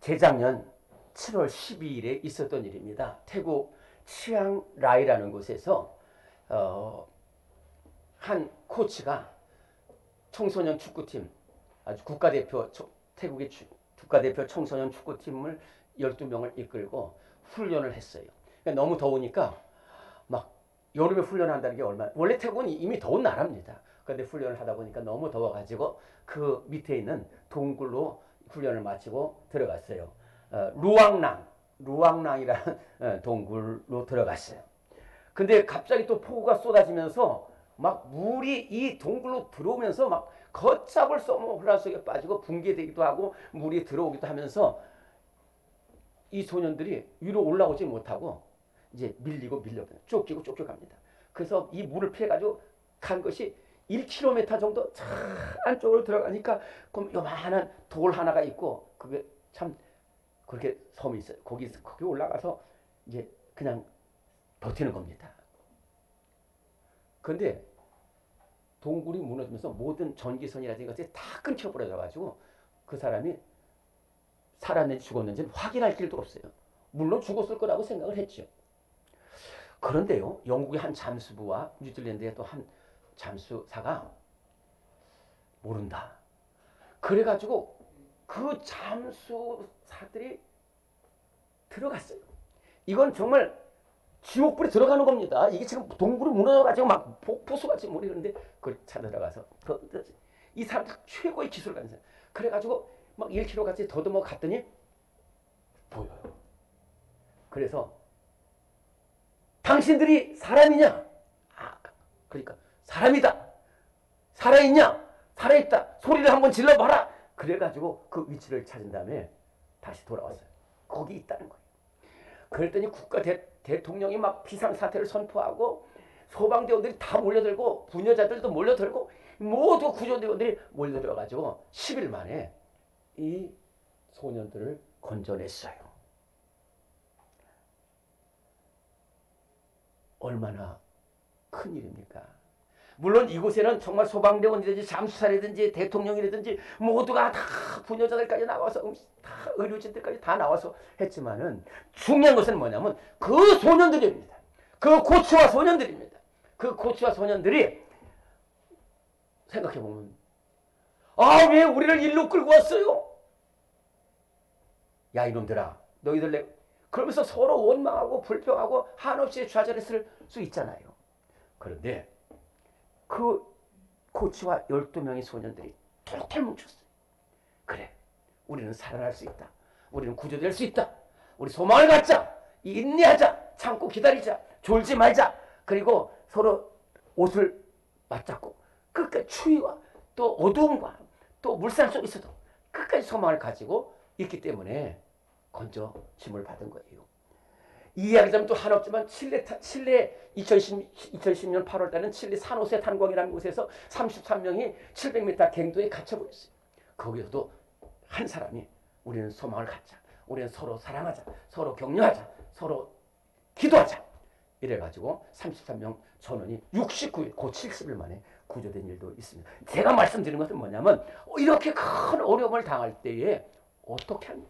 재작년 7월 12일에 있었던 일입니다. 태국 치앙라이라는 곳에서 한 코치가 청소년 축구팀, 아주 국가대표, 태국의 국가대표 청소년 축구팀을 12명을 이끌고 훈련을 했어요. 그러니까 너무 더우니까 막 여름에 훈련한다는 게 원래 태국은 이미 더운 나라입니다. 그런데 훈련을 하다 보니까 너무 더워가지고 그 밑에 있는 동굴로 훈련을 마치고 들어갔어요. 루앙랑이라는 동굴로 들어갔어요. 근데 갑자기 또 폭우가 쏟아지면서 막 물이 이 동굴로 들어오면서 막 걷잡을 수 없는 혼란 속에 빠지고 붕괴되기도 하고 물이 들어오기도 하면서 이 소년들이 위로 올라오지 못하고 이제 밀리고 쫓기고 쫓겨갑니다. 그래서 이 물을 피해가지고 간 것이 1km 정도 차 안쪽으로 들어가니까 그럼 요만한 돌 하나가 있고 그게 참 그렇게 섬이 있어요. 거기 올라가서 이제 그냥 버티는 겁니다. 그런데 동굴이 무너지면서 모든 전기선이라든지 것이 다 끊겨버려가지고 그 사람이 살았는지 죽었는지는 확인할 길도 없어요. 물론 죽었을 거라고 생각을 했죠. 그런데요, 영국의 한 잠수부와 뉴질랜드의 또 한 잠수사가 모른다. 그래가지고 그 잠수사들이 들어갔어요. 이건 정말 지옥불에 들어가는 겁니다. 이게 지금 동굴이 무너져가지고 막 폭포수같이 물이 흐르는데 그걸 찾아들어가서 이 사람들 최고의 기술을 가진 사람. 그래가지고 막 1km까지 더듬어 갔더니 보여요. 그래서 당신들이 사람이냐? 그러니까 사람이다. 살아있냐? 살아있다. 소리를 한번 질러봐라. 그래가지고 그 위치를 찾은 다음에 다시 돌아왔어요. 거기 있다는 거예요. 그랬더니 국가 대통령이 막 비상사태를 선포하고 소방대원들이 다 몰려들고 부녀자들도 몰려들고 모두 구조대원들이 몰려들어가지고 10일 만에 이 소년들을 건져냈어요. 얼마나 큰 일입니까? 물론 이곳에는 정말 소방대원이든지 잠수사라든지 대통령이라든지 모두가 다 부녀자들까지 나와서 다 의료진들까지 다 나와서 했지만은 중요한 것은 뭐냐면 그 소년들입니다. 그 코치와 소년들입니다. 그 코치와 소년들이 생각해보면 왜 우리를 일로 끌고 왔어요? 야 이놈들아 너희들 그러면서 서로 원망하고 불평하고 한없이 좌절했을 수 있잖아요. 그런데 그 코치와 12명의 소년들이 털털 뭉쳤어요. 그래, 우리는 살아날 수 있다. 우리는 구조될 수 있다. 우리 소망을 갖자. 인내하자. 참고 기다리자. 졸지 말자. 그리고 서로 옷을 맞잡고 끝까지 추위와 또 어두움과 또 물살 속에서도 끝까지 소망을 가지고 있기 때문에 건져짐을 받은 거예요. 이 이야기자면 또 한없지만 칠레 2010년 8월 달에는 칠레 산호세 탄광이라는 곳에서 33명이 700m 갱도에 갇혀버렸어요. 거기서도 한 사람이 우리는 소망을 갖자. 우리는 서로 사랑하자. 서로 격려하자. 서로 기도하자. 이래가지고 33명 전원이 69일, 곧 70일 만에 구조된 일도 있습니다. 제가 말씀드린 것은 뭐냐면 이렇게 큰 어려움을 당할 때에 어떻게 하냐.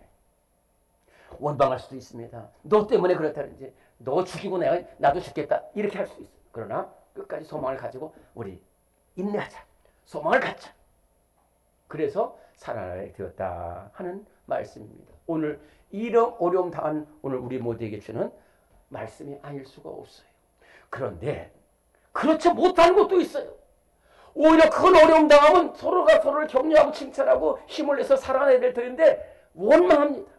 원망할 수도 있습니다. 너 때문에 그렇다든지 너 죽이고 나도 죽겠다 이렇게 할 수 있어요. 그러나 끝까지 소망을 가지고 우리 인내하자. 소망을 갖자. 그래서 살아나게 되었다 하는 말씀입니다. 오늘 이런 어려움 당한 오늘 우리 모두에게 주는 말씀이 아닐 수가 없어요. 그런데 그렇지 못한 것도 있어요. 오히려 큰 어려움 당하면 서로가 서로를 격려하고 칭찬하고 힘을 내서 살아내야 될 터인데 원망합니다.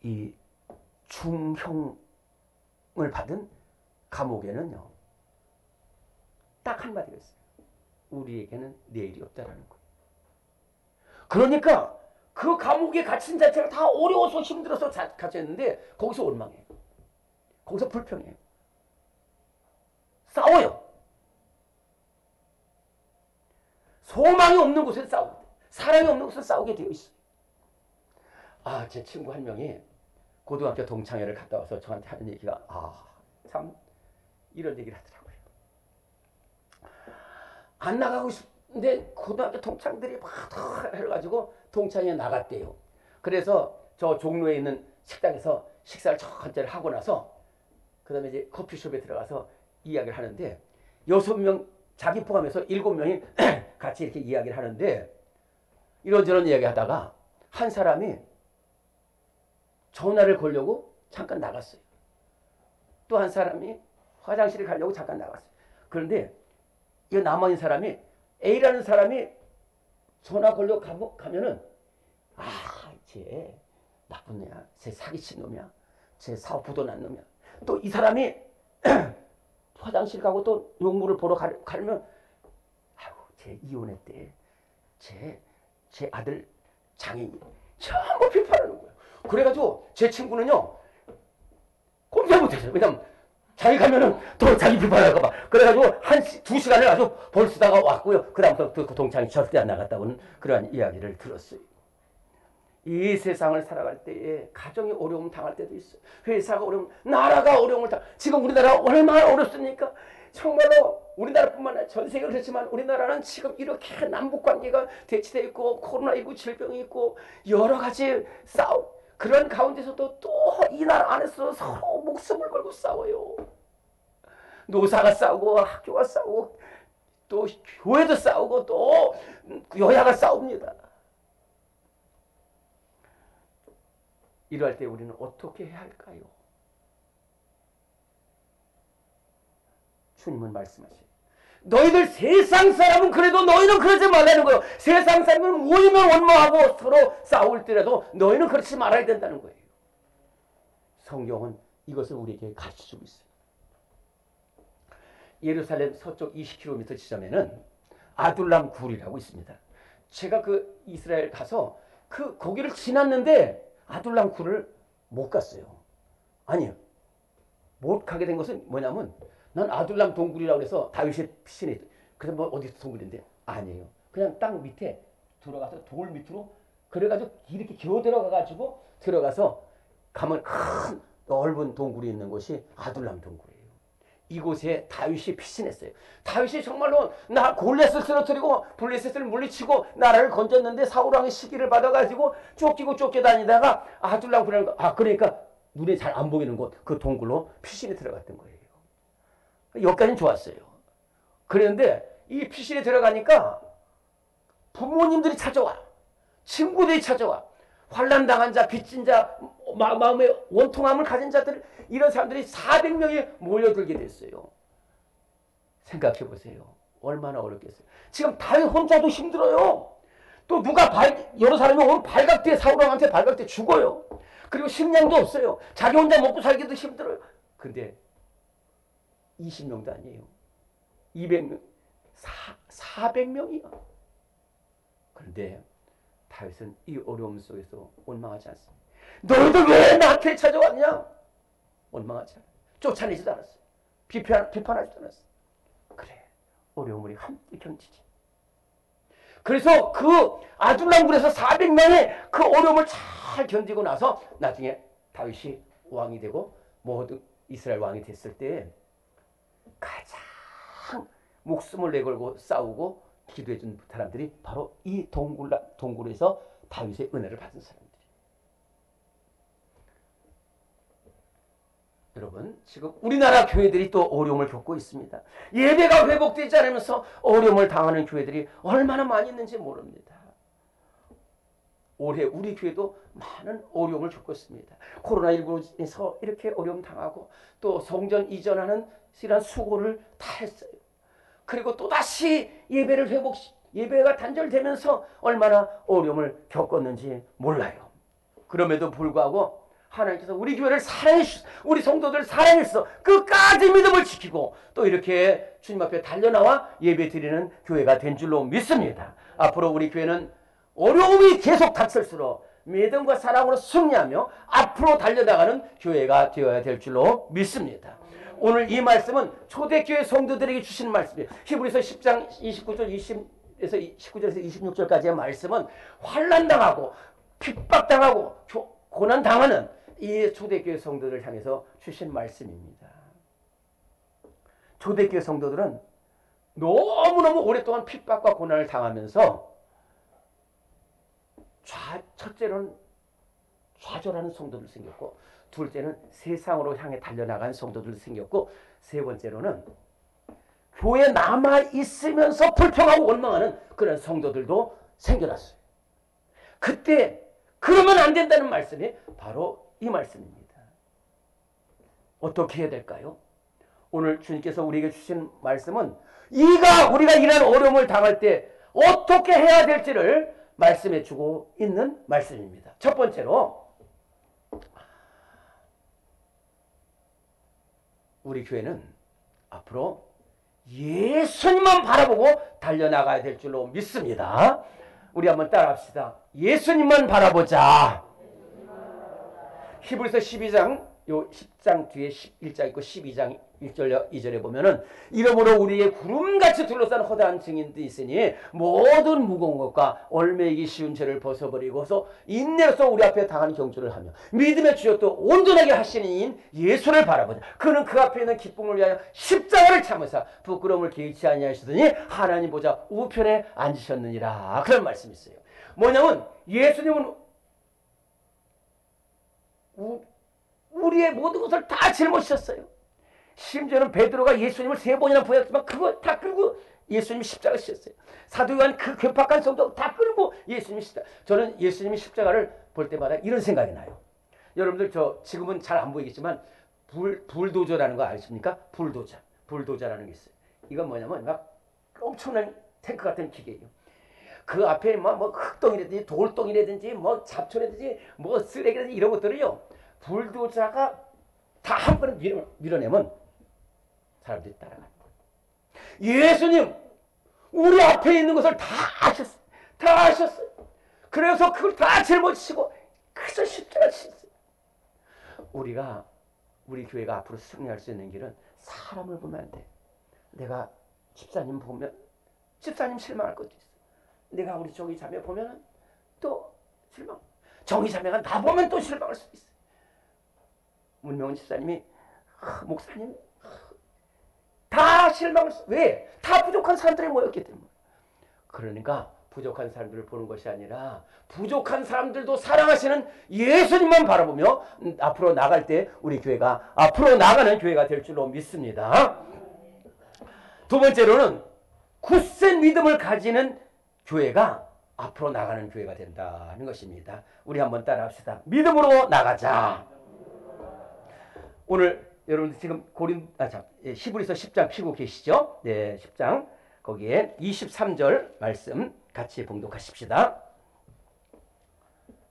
이 중형을 받은 감옥에는요 딱 한마디가 있어요. 우리에게는 내일이 없다라는 거예요. 그러니까 그 감옥에 갇힌 자체가 다 어려워서 힘들어서 갇혔는데 거기서 원망해요. 거기서 불평해요. 싸워요. 소망이 없는 곳에서 싸우고 사랑이 없는 곳에서 싸우게 되어 있어요. 제 친구 한 명이 고등학교 동창회를 갔다 와서 저한테 하는 얘기가 참 이런 얘기를 하더라고요. 안 나가고 싶은데 고등학교 동창들이 막 해가지고 동창회 나갔대요. 그래서 저 종로에 있는 식당에서 식사를 천천히 하고 나서 그 다음에 이제 커피숍에 들어가서 이야기를 하는데 6명 자기 포함해서 7명이 같이 이렇게 이야기를 하는데 이런저런 이야기 하다가 한 사람이 전화를 걸려고 잠깐 나갔어요. 또 한 사람이 화장실에 가려고 잠깐 나갔어요. 그런데 이 남아있는 사람이 A라는 사람이 전화 걸려고 가면은 쟤 나쁜 놈이야. 쟤 사기친 놈이야. 쟤 사업 부도난 놈이야. 또 이 사람이 화장실 가고 또 용물을 보러 가려면 쟤 이혼했대. 제 아들 장인이 전부 비판하는 거예요. 그래가지고 제 친구는요 꼼짝 못했어요. 왜냐면 자기 가면은 또 자기 비판할까봐. 그래가지고 2시간을 아주 벌쓰다가 왔고요. 그 다음부터 그 동창이 절대 안 나갔다고는 그러한 이야기를 들었어요. 이 세상을 살아갈 때에 가정이 어려움 당할 때도 있어요. 회사가 어려움, 나라가 어려움을 지금 우리나라 얼마나 어렵습니까? 정말로 우리나라뿐만 아니라 전 세계가 그렇지만 우리나라는 지금 이렇게 남북관계가 대치되어 있고 코로나19 질병이 있고 여러 가지 그런 가운데서도 또 이 나라 안에서 서로 목숨을 걸고 싸워요. 노사가 싸우고 학교가 싸우고 또 교회도 싸우고 또 여야가 싸웁니다. 이럴 때 우리는 어떻게 해야 할까요? 주님은 말씀하세요. 너희들 세상 사람은 그래도 너희는 그러지 말라는 거예요. 세상 사람은 모이면 원망하고 서로 싸울때라도 너희는 그렇지 말아야 된다는 거예요. 성경은 이것을 우리에게 가르쳐주고 있어요. 예루살렘 서쪽 20km 지점에는 아둘람 굴이라고 있습니다. 제가 그 이스라엘 가서 거기를 지났는데 아둘람 굴을 못 갔어요. 아니요. 못 가게 된 것은 뭐냐면 난 아둘람 동굴이라고 해서 다윗의 피신에 그래서 뭐 어디서 동굴인데 아니에요. 그냥 땅 밑에 들어가서 돌 밑으로 그래가지고 이렇게 겨우 들어가서 가면 큰 넓은 동굴이 있는 곳이 아둘람 동굴이에요. 이곳에 다윗이 피신했어요. 다윗이 정말로 골리앗을 쓰러뜨리고 블레셋을 물리치고 나라를 건졌는데 사울왕의 시기를 받아가지고 쫓겨다니다가 아둘람 굴이라는 거 그러니까 눈에 잘 안 보이는 곳 그 동굴로 피신에 들어갔던 거예요. 여기까지는 좋았어요. 그런데 이 피신에 들어가니까 부모님들이 찾아와. 친구들이 찾아와. 환난당한 자, 빚진 자, 마음의 원통함을 가진 자들 이런 사람들이 400명이 몰려들게 됐어요. 생각해 보세요. 얼마나 어렵겠어요. 지금 다윗 혼자도 힘들어요. 또 여러 사람이 오면 발각돼 사울왕한테 발각돼 죽어요. 그리고 식량도 없어요. 자기 혼자 먹고 살기도 힘들어요. 근데 20명도 아니에요. 200명, 400명이요. 그런데 다윗은 이 어려움 속에서 원망하지 않습니다. 너희들 왜 나한테 찾아왔냐? 원망하지 않아요. 쫓아내지도 않았어요. 비판하지도 않았어요. 그래, 어려움을 함께 견디지. 그래서 그 아둘람굴에서 400명의 그 어려움을 잘 견디고 나서 나중에 다윗이 왕이 되고 모든 이스라엘 왕이 됐을 때 가장 목숨을 내걸고 싸우고 기도해 준 사람들이 바로 이 동굴에서 다윗의 은혜를 받은 사람들이에요. 여러분, 지금 우리나라 교회들이 또 어려움을 겪고 있습니다. 예배가 회복되지 않으면서 어려움을 당하는 교회들이 얼마나 많이 있는지 모릅니다. 올해 우리 교회도 많은 어려움을 겪었습니다. 코로나19에서 이렇게 어려움 당하고 또 성전 이전하는 이런 수고를 다 했어요. 그리고 또다시 예배가 단절되면서 얼마나 어려움을 겪었는지 몰라요. 그럼에도 불구하고 하나님께서 우리 교회를 우리 성도들 사랑해서 끝까지 믿음을 지키고 또 이렇게 주님 앞에 달려나와 예배 드리는 교회가 된 줄로 믿습니다. 앞으로 우리 교회는 어려움이 계속 닥칠수록 믿음과 사랑으로 승리하며 앞으로 달려나가는 교회가 되어야 될 줄로 믿습니다. 오늘 이 말씀은 초대교회 성도들에게 주신 말씀이에요. 히브리서 10장 19절에서 26절까지의 말씀은 환난당하고 핍박당하고 고난당하는 이 초대교회 성도들을 향해서 주신 말씀입니다. 초대교회 성도들은 너무너무 오랫동안 핍박과 고난을 당하면서 첫째로는 좌절하는 성도들 생겼고, 둘째는 세상으로 향해 달려나간 성도들 생겼고, 세 번째로는 교회에 남아있으면서 불평하고 원망하는 그런 성도들도 생겨났어요. 그때 그러면 안 된다는 말씀이 바로 이 말씀입니다. 어떻게 해야 될까요? 오늘 주님께서 우리에게 주신 말씀은 우리가 이런 어려움을 당할 때 어떻게 해야 될지를 말씀해 주고 있는 말씀입니다. 첫 번째로 우리 교회는 앞으로 예수님만 바라보고 달려나가야 될 줄로 믿습니다. 우리 한번 따라합시다. 예수님만 바라보자. 히브리서 12장 요 10장 뒤에 11장 있고 12장 1절 2절에 보면은 이러므로 우리의 구름같이 둘러싼 허다한 증인도 있으니 모든 무거운 것과 얼매이기 쉬운 죄를 벗어버리고서 인내로서 우리 앞에 당한 경주를 하며 믿음의 주였도 온전하게 하시는 이인 예수를 바라보자. 그는 그 앞에 있는 기쁨을 위하여 십자가를 참으사 부끄러움을 개의치 아니하시더니 하나님 보좌 우편에 앉으셨느니라. 그런 말씀이 있어요. 뭐냐면 예수님은 우리의 모든 것을 다 짊어지셨어요. 심지어는 베드로가 예수님을 3번이나 부인했지만 그거 다 끌고 예수님이 십자가를 지셨어요. 사도 요한 그 괴팍한 성도 다 끌고 예수님이 십자가. 저는 예수님이 십자가를 볼 때마다 이런 생각이 나요. 여러분들 지금은 잘 안 보이겠지만 불도저라는 거 아십니까? 불도저라는 게 있어요. 이건 뭐냐면 막 엄청난 탱크 같은 기계예요. 그 앞에 뭐 흙덩이라든지 돌덩이라든지 뭐 잡초라든지 뭐 쓰레기라든지 이런 것들을요, 불도저가 다 한 번에 밀어내면 사람들이 따라가는 거예요. 예수님 우리 앞에 있는 것을 다 아셨어요. 다 아셨어요. 그래서 그걸 다 짊어지시고 그래서 십자가를 지셨어요. 우리 교회가 앞으로 승리할 수 있는 길은 사람을 보면 안 돼. 내가 집사님 보면 집사님 실망할 것도 있어. 내가 우리 정희 자매 보면 또 실망. 정희 자매가 나 보면 또 실망할 수도 있어. 문명은 집사님이 목사님 다 실망을 왜? 다 부족한 사람들이 모였기 때문에. 그러니까 부족한 사람들을 보는 것이 아니라 부족한 사람들도 사랑하시는 예수님만 바라보며 앞으로 나갈 때 우리 교회가 앞으로 나가는 교회가 될 줄로 믿습니다. 두 번째로는 굳센 믿음을 가지는 교회가 앞으로 나가는 교회가 된다는 것입니다. 우리 한번 따라합시다. 믿음으로 나가자. 오늘 여러분들 지금 히브리서 10장 펴고 계시죠? 네, 10장 거기에 23절 말씀 같이 봉독하십시다.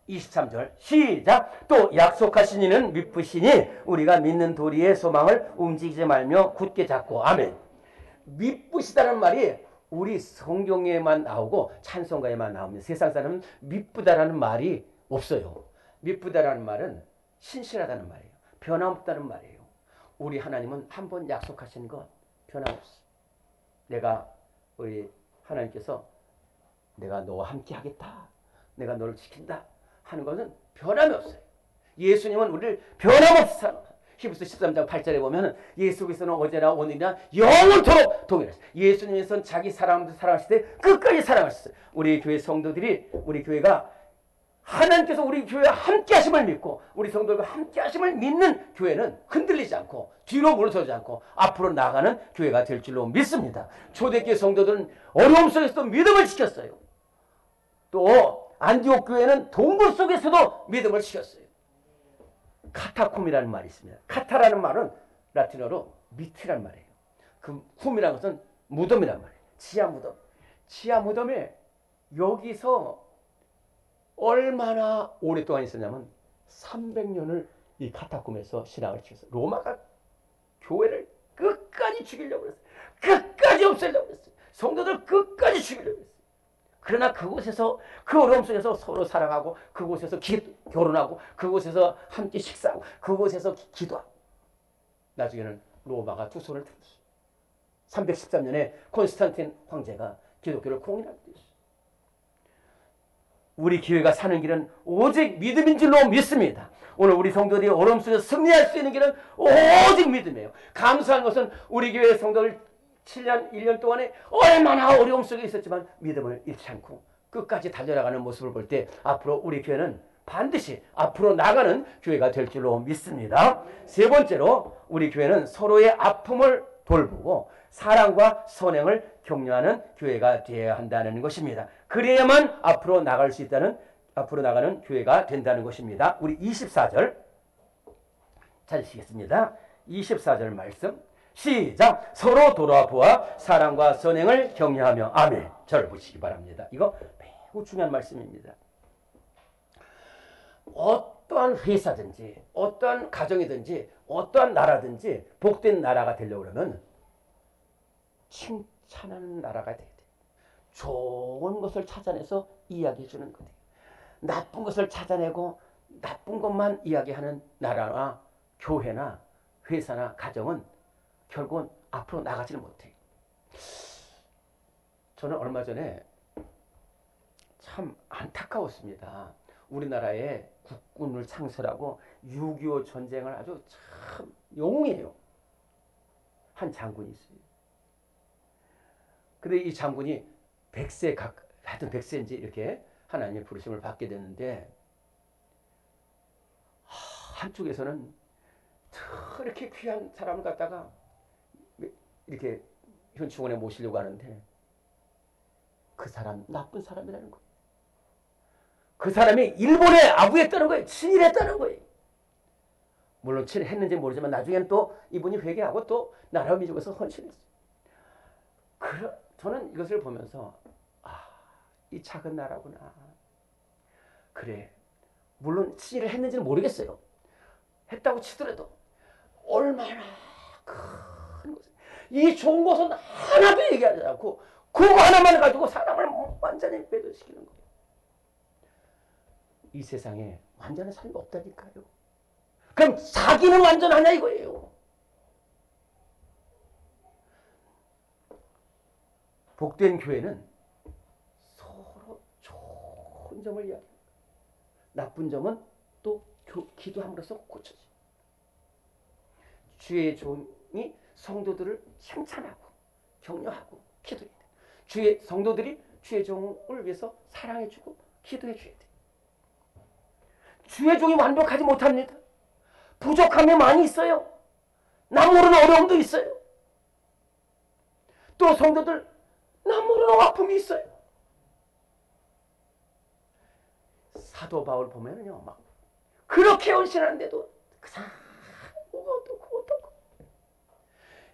23절 시작. 또 약속하신 이는 믿으시니 우리가 믿는 도리의 소망을 움직이지 말며 굳게 잡고. 아멘. 믿으시다는 말이 우리 성경에만 나오고 찬송가에만 나오면 세상 사람은 믿부다라는 말이 없어요. 믿부다라는 말은 신실하다는 말이에요. 변함없다는 말이에요. 우리 하나님은 한 번 약속하신 것 변함없어. 우리 하나님께서 내가 너와 함께 하겠다, 내가 너를 지킨다 하는 것은 변함이 없어요. 예수님은 우리를 변함없이 사랑합니다. 히브리서 13장 8절에 보면 예수 그리스도는 어제나 오늘이나 영원토록 동일하시다. 예수님께서는 자기 사랑을 사랑하실 때 끝까지 사랑하셨어요. 우리 교회 성도들이 우리 교회가 하나님께서 우리 교회와 함께 하심을 믿고 우리 성도들과 함께 하심을 믿는 교회는 흔들리지 않고 뒤로 물러서지 않고 앞으로 나가는 교회가 될 줄로 믿습니다. 초대교회 성도들은 어려움 속에서도 믿음을 지켰어요. 또 안디옥 교회는 동굴 속에서도 믿음을 지켰어요. 카타콤이라는 말이 있습니다. 카타라는 말은 라틴어로 밑이란 말이에요. 그 쿰이라는 것은 무덤이란 말이에요. 지하 무덤. 지하 무덤에 여기서 얼마나 오랫동안 있었냐면 300년을 이 카타콤에서 신앙을 지켰어요. 로마가 교회를 끝까지 죽이려고 했어요. 끝까지 없애려고 했어요. 성도들 끝까지 죽이려고 했어요. 그러나 그곳에서 그 어려움 속에서 서로 사랑하고 그곳에서 결혼하고 그곳에서 함께 식사하고 그곳에서 기도하고 나중에는 로마가 두 손을 들었어요. 313년에 콘스탄틴 황제가 기독교를 공인하게 됐어요. 우리 교회가 사는 길은 오직 믿음인 줄로 믿습니다. 오늘 우리 성도들이 어려움 속에서 승리할 수 있는 길은 오직 믿음이에요. 감사한 것은 우리 교회 성도들 1년 동안에 얼마나 어려움 속에 있었지만 믿음을 잃지 않고 끝까지 달려나가는 모습을 볼 때 앞으로 우리 교회는 반드시 앞으로 나가는 교회가 될 줄로 믿습니다. 세 번째로 우리 교회는 서로의 아픔을 돌보고 사랑과 선행을 격려하는 교회가 되어야 한다는 것입니다. 그래야만 앞으로 나갈 수 있다는, 앞으로 나가는 교회가 된다는 것입니다. 우리 24절 찾으시겠습니다. 24절 말씀 시작. 서로 돌아보아 사랑과 선행을 격려하며 아멘. 저를 보시기 바랍니다. 이거 매우 중요한 말씀입니다. 어떠한 회사든지 어떠한 가정이든지 어떠한 나라든지 복된 나라가 되려고 그러면 칭찬하는 나라가 돼야 돼. 좋은 것을 찾아내서 이야기해 주는 거예요. 나쁜 것을 찾아내고 나쁜 것만 이야기하는 나라나 교회나 회사나 가정은 결국은 앞으로 나가지를 못해요. 저는 얼마 전에 참 안타까웠습니다. 우리나라에 국군을 창설하고 6.25 전쟁을 아주 참 영웅이에요. 한 장군이 있어요. 근데 이 장군이 100세 하여튼 100세인지 이렇게 하나님의 부르심을 받게 됐는데 한쪽에서는 이렇게 귀한 사람을 갖다가 이렇게 현충원에 모시려고 하는데 그 사람 나쁜 사람이라는 거예요. 그 사람이 일본에 아부했다는 거예요. 친일했다는 거예요. 물론 친일했는지 모르지만 나중에는 또 이분이 회개하고 또 나라와 민족에서 헌신했어요. 저는 이것을 보면서 이 작은 나라구나. 그래. 물론 친일을 했는지는 모르겠어요. 했다고 치더라도 얼마나 큰 것을, 이 좋은 것은 하나도 얘기하지 않고 그거 하나만 가지고 사람을 완전히 매도시키는 거예요. 이 세상에 완전한 삶이 없다니까요. 그럼 자기는 완전하냐 이거예요. 복된 교회는 서로 좋은 점을 이야기합니다. 나쁜 점은 또 기도함으로써 고쳐져요. 주의 종이 성도들을 칭찬하고 격려하고 기도해야 돼요. 주의 성도들이 주의 종을 위해서 사랑해주고 기도해줘야 돼요. 주의 종이 완벽하지 못합니다. 부족함이 많이 있어요. 남 모르는 어려움도 있어요. 또 성도들 남 모르는 아픔이 있어요. 사도 바울 보면요, 막 그렇게 헌신하는데도 그 사람 어떻고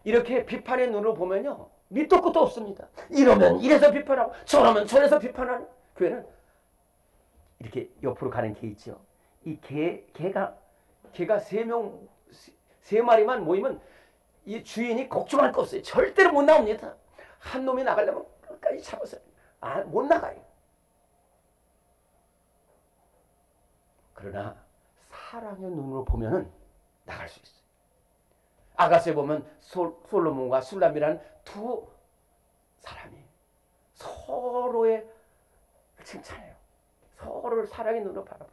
이렇게 비판의 눈으로 보면요, 밑도 끝도 없습니다. 이러면 이래서 비판하고 저러면 저래서 비판하는 교회는 이렇게 옆으로 가는 개 있죠. 이 개가 세 마리만 모이면 이 주인이 걱정할 거 없어요. 절대로 못 나옵니다. 한 놈이 나가려면 끝까지 잡아서 못 나가요. 그러나 사랑의 눈으로 보면은 나갈 수 있어요. 아가서에 보면 솔로몬과 술람이라는 두 사람이 서로의 칭찬해요. 서로를 사랑의 눈으로 바라봐.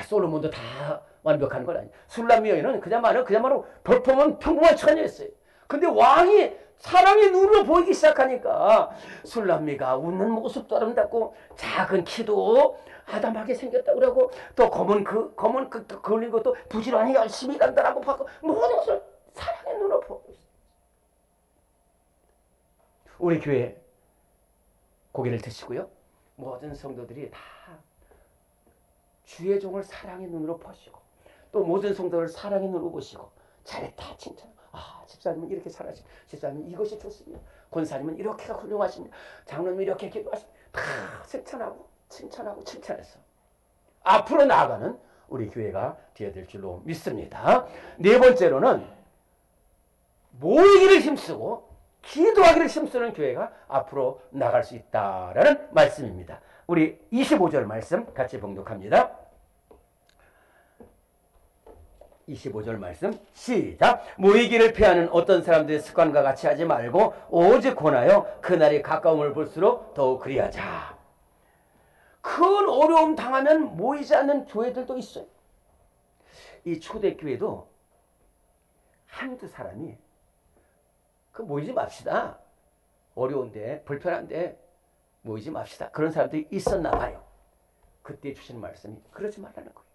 솔로몬도 다 완벽한 건 아니에요. 술람 여인은 그야말로 볼품은 평범한 처녀였어요. 근데 왕이 사랑의 눈으로 보이기 시작하니까 술람미가 웃는 모습도 아름답고 작은 키도 아담하게 생겼다고 그러고 또 검은 걸린 것도 부지런히 열심히 일한다라고 하고 모든 것을 사랑의 눈으로 보고 있어요. 우리 교회 고개를 드시고요. 모든 성도들이 다 주의 종을 사랑의 눈으로 보시고 또 모든 성도를 사랑의 눈으로 보시고 잘했다 칭찬. 집사님은 이렇게 잘하시고 집사님은 이것이 좋습니다. 권사님은 이렇게가 훌륭하십니다. 장로님은 이렇게 기도하십니다. 다 칭찬해서 앞으로 나아가는 우리 교회가 되어야 될 줄로 믿습니다. 네 번째로는 모이기를 힘쓰고 기도하기를 힘쓰는 교회가 앞으로 나갈 수 있다라는 말씀입니다. 우리 25절 말씀 같이 봉독합니다. 25절 말씀 시작. 모이기를 피하는 어떤 사람들의 습관과 같이 하지 말고 오직 권하여 그날이 가까움을 볼수록 더욱 그리하자. 큰 어려움 당하면 모이지 않는 교회들도 있어요. 이 초대교회도 한두 사람이 모이지 맙시다. 어려운데 불편한데 모이지 맙시다. 그런 사람들이 있었나 봐요. 그때 주시는 말씀이 그러지 말라는 거예요.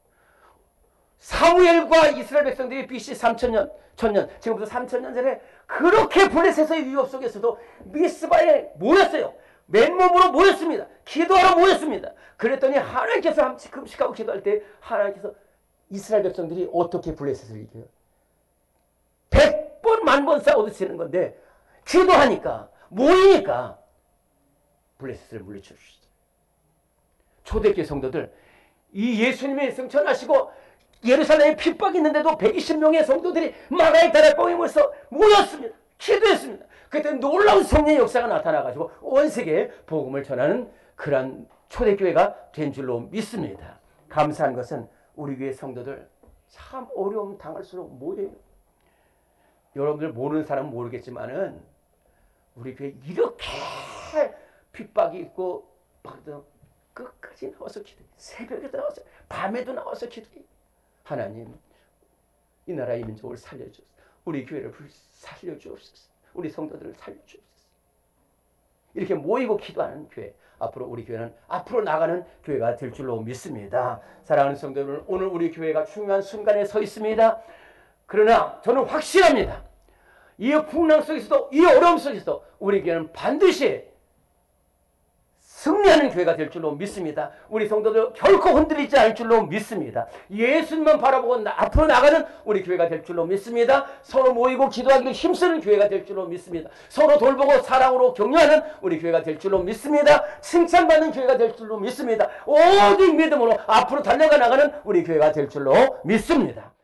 사무엘과 이스라엘 백성들이 BC 3000년, 1000년, 지금부터 3000년 전에 그렇게 블레셋의 위협 속에서도 미스바에 모였어요. 맨몸으로 모였습니다. 기도하러 모였습니다. 그랬더니 하나님께서 금식하고 기도할 때 하나님께서 이스라엘 백성들이 어떻게 블레셋을 이겨요? 100번, 10,000번 싸워도 지는 건데 기도하니까, 모이니까 블레셋을 물리쳐주시죠. 초대교회 성도들, 이 예수님의 승천하시고 예루살렘에 핍박이 있는데도 120명의 성도들이 마가의 다락방에 모였습니다. 기도했습니다. 그때 놀라운 성령의 역사가 나타나가지고 온 세계에 복음을 전하는 그런 초대교회가 된 줄로 믿습니다. 감사한 것은 우리 교회 성도들 참 어려움 당할수록 모여요. 여러분들 모르는 사람은 모르겠지만은 우리 교회 이렇게 핍박이 있고 끝까지 나와서 기도해. 새벽에도 나와서 밤에도 나와서 기도해. 하나님, 이 나라의 민족을 살려주옵소서. 우리 교회를 살려주옵소서. 우리 성도들을 살려주옵소서. 이렇게 모이고 기도하는 교회, 앞으로 우리 교회는 앞으로 나가는 교회가 될 줄로 믿습니다. 사랑하는 성도들, 오늘 우리 교회가 중요한 순간에 서 있습니다. 그러나 저는 확실합니다. 이 풍랑 속에서도, 이 어려움 속에서도 우리 교회는 반드시 승리하는 교회가 될 줄로 믿습니다. 우리 성도들 결코 흔들리지 않을 줄로 믿습니다. 예수님만 바라보고 앞으로 나가는 우리 교회가 될 줄로 믿습니다. 서로 모이고 기도하기를 힘쓰는 교회가 될 줄로 믿습니다. 서로 돌보고 사랑으로 격려하는 우리 교회가 될 줄로 믿습니다. 칭찬받는 교회가 될 줄로 믿습니다. 오직 믿음으로 앞으로 달려가 나가는 우리 교회가 될 줄로 믿습니다.